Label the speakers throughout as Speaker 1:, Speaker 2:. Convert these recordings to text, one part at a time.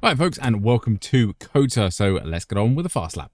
Speaker 1: Right, folks, and welcome to COTA. So let's get on with the fast lap.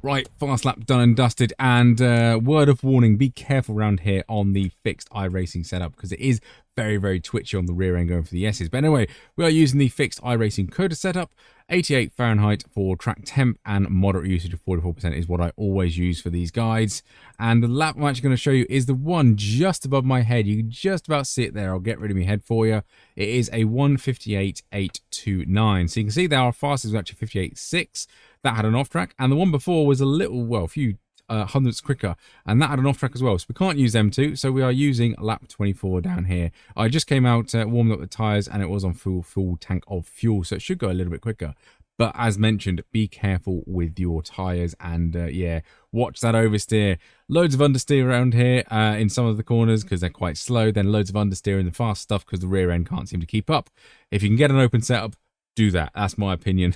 Speaker 1: Right, fast lap done and dusted, and word of warning, be careful around here on the fixed iRacing setup because it is very, very twitchy on the rear end going for the S's. But anyway, we are using the fixed iRacing COTA setup. 88 Fahrenheit for track temp and moderate usage of 44% is what I always use for these guides. And the lap I'm actually going to show you is the one just above my head. You can just about see it there. I'll get rid of my head for you. It is a 1:58.829. So you can see there our fastest was actually 58.6. That had an off track, and the one before was a little, well, a few hundredths quicker, and that had an off track as well. So we can't use M2, so we are using lap 24 down here. I just came out, warmed up the tires, and it was on full tank of fuel, so it should go a little bit quicker. But as mentioned, be careful with your tires, and yeah, watch that oversteer. Loads of understeer around here in some of the corners because they're quite slow. Then loads of understeer in the fast stuff because the rear end can't seem to keep up. If you can get an open setup, do that. That's my opinion.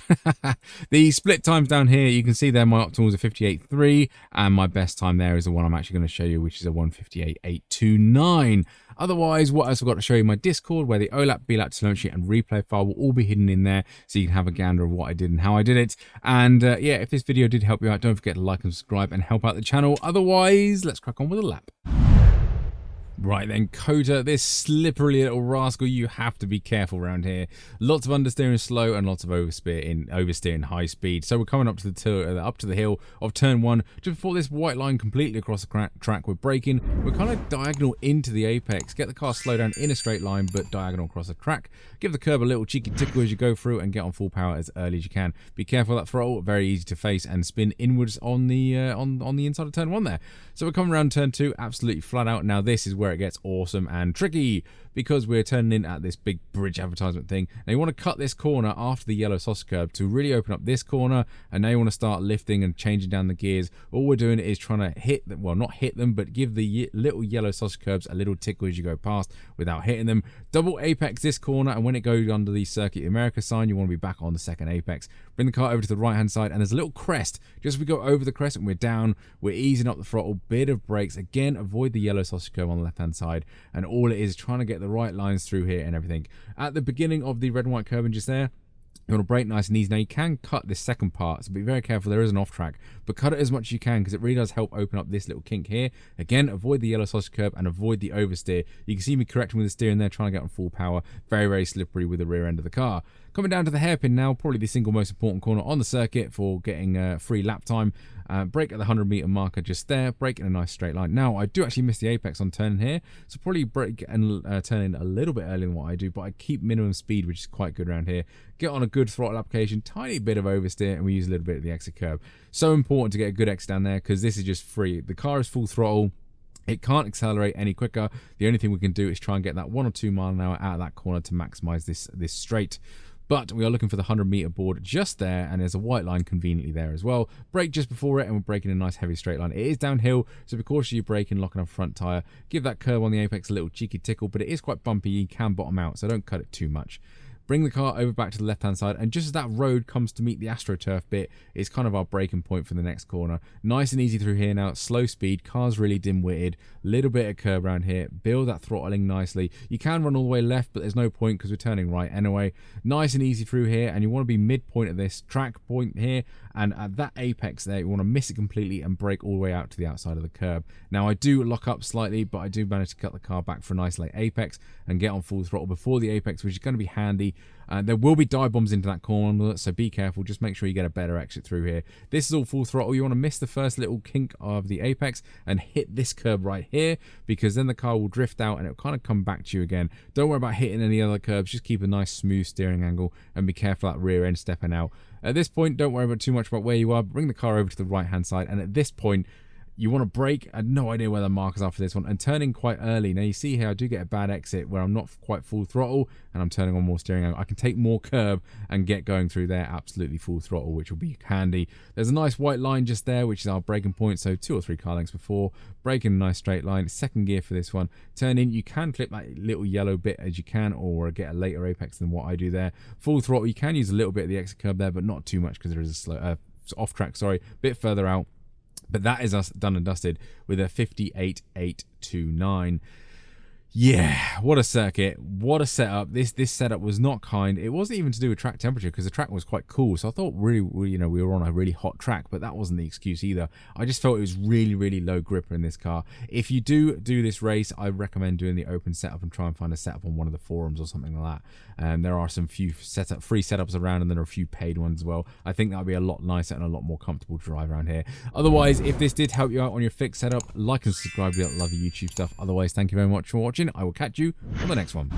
Speaker 1: The split times down here, you can see there my optimals are 58.3, and my best time there is the one I'm actually going to show you, which is a 1:58.829. Otherwise, what else I've got to show you? My Discord, where the OLAP, BLAP, telemetry, and replay file will all be hidden in there, so you can have a gander of what I did and how I did it. And yeah, if this video did help you out, don't forget to like and subscribe and help out the channel. Otherwise, let's crack on with the lap. Right then, COTA, this slippery little rascal, you have to be careful around here. Lots of understeering slow and lots of oversteer in high speed. So we're coming up to the hill of turn 1. Just before this white line completely across the track, we're braking. We're kind of diagonal into the apex. Get the car slow down in a straight line, but diagonal across the track. Give the curb a little cheeky tickle as you go through, and get on full power as early as you can. Be careful of that throttle, very easy to face and spin inwards on the on the inside of turn 1 there. So we're coming around turn 2, absolutely flat out. Now this is where it gets awesome and tricky, because we're turning in at this big bridge advertisement thing. Now you want to cut this corner after the yellow sausage curb to really open up this corner, and now you want to start lifting and changing down the gears. All we're doing is trying to hit them, well, not hit them, but give the little yellow sausage curbs a little tickle as you go past without hitting them. Double apex this corner, and when it goes under the Circuit America sign, you want to be back on the second apex. Bring the car over to the right hand side, and there's a little crest. Just as we go over the crest and we're down, we're easing up the throttle, bit of brakes. Again, avoid the yellow sausage curb on the left hand side, and all it is trying to get the right lines through here and everything. At the beginning of the red and white curb just there, you want to brake nice and easy. Now you can cut this second part, so be very careful, there is an off track, but cut it as much as you can because it really does help open up this little kink here. Again, avoid the yellow sausage curb and avoid the oversteer. You can see me correcting with the steering there, trying to get on full power. Very, very slippery with the rear end of the car. Coming down to the hairpin now, probably the single most important corner on the circuit for getting free lap time. Brake at the 100-meter marker just there, brake in a nice straight line. Now, I do actually miss the apex on turning here, so probably brake and turn in a little bit earlier than what I do, but I keep minimum speed, which is quite good around here. Get on a good throttle application, tiny bit of oversteer, and we use a little bit of the exit curb. So important to get a good exit down there, because this is just free. The car is full throttle. It can't accelerate any quicker. The only thing we can do is try and get that 1 or 2 mile an hour out of that corner to maximize this straight. But we are looking for the 100-meter board just there, and there's a white line conveniently there as well. Brake just before it, and we're braking a nice heavy straight line. It is downhill, so be cautious you braking, locking up front tyre. Give that curb on the apex a little cheeky tickle, but it is quite bumpy. You can bottom out, so don't cut it too much. Bring the car over back to the left-hand side, and just as that road comes to meet the AstroTurf bit, it's kind of our braking point for the next corner. Nice and easy through here now, slow speed, car's really dim-witted, little bit of curb around here, build that throttling nicely. You can run all the way left, but there's no point because we're turning right anyway. Nice and easy through here, and you want to be midpoint of this track point here, and at that apex there, you want to miss it completely and brake all the way out to the outside of the curb. Now, I do lock up slightly, but I do manage to cut the car back for a nice late apex and get on full throttle before the apex, which is going to be handy. There will be dive bombs into that corner, so be careful. Just make sure you get a better exit through here. This is all full throttle. You want to miss the first little kink of the apex and hit this curb right here, because then the car will drift out and it'll kind of come back to you again. Don't worry about hitting any other curbs. Just keep a nice smooth steering angle and be careful that rear end stepping out. At this point, don't worry about too much about where you are. Bring the car over to the right-hand side, and at this point, you want to brake. I had no idea where the markers are for this one, and turning quite early. Now you see here I do get a bad exit where I'm not quite full throttle and I'm turning on more steering angle. I can take more curb and get going through there absolutely full throttle, which will be handy. There's a nice white line just there, which is our braking point, so 2 or 3 car lengths before. Braking a nice straight line, second gear for this one. Turn in, you can clip that little yellow bit as you can, or get a later apex than what I do there. Full throttle, you can use a little bit of the exit curb there, but not too much because there is a slow off track, sorry, bit further out. But that is us done and dusted with a 58.829. Yeah, what a circuit, what a setup. This setup was not kind. It wasn't even to do with track temperature, because the track was quite cool, so I thought really, we were on a really hot track, but that wasn't the excuse either. I just felt it was really low gripper in this car. If you do this race, I recommend doing the open setup and try and find a setup on one of the forums or something like that. There are some free setups around, and there are a few paid ones as well. I think that would be a lot nicer and a lot more comfortable to drive around here. Otherwise, if this did help you out on your fixed setup, like and subscribe. We love your YouTube stuff. Otherwise, thank you very much for watching. I will catch you on the next one.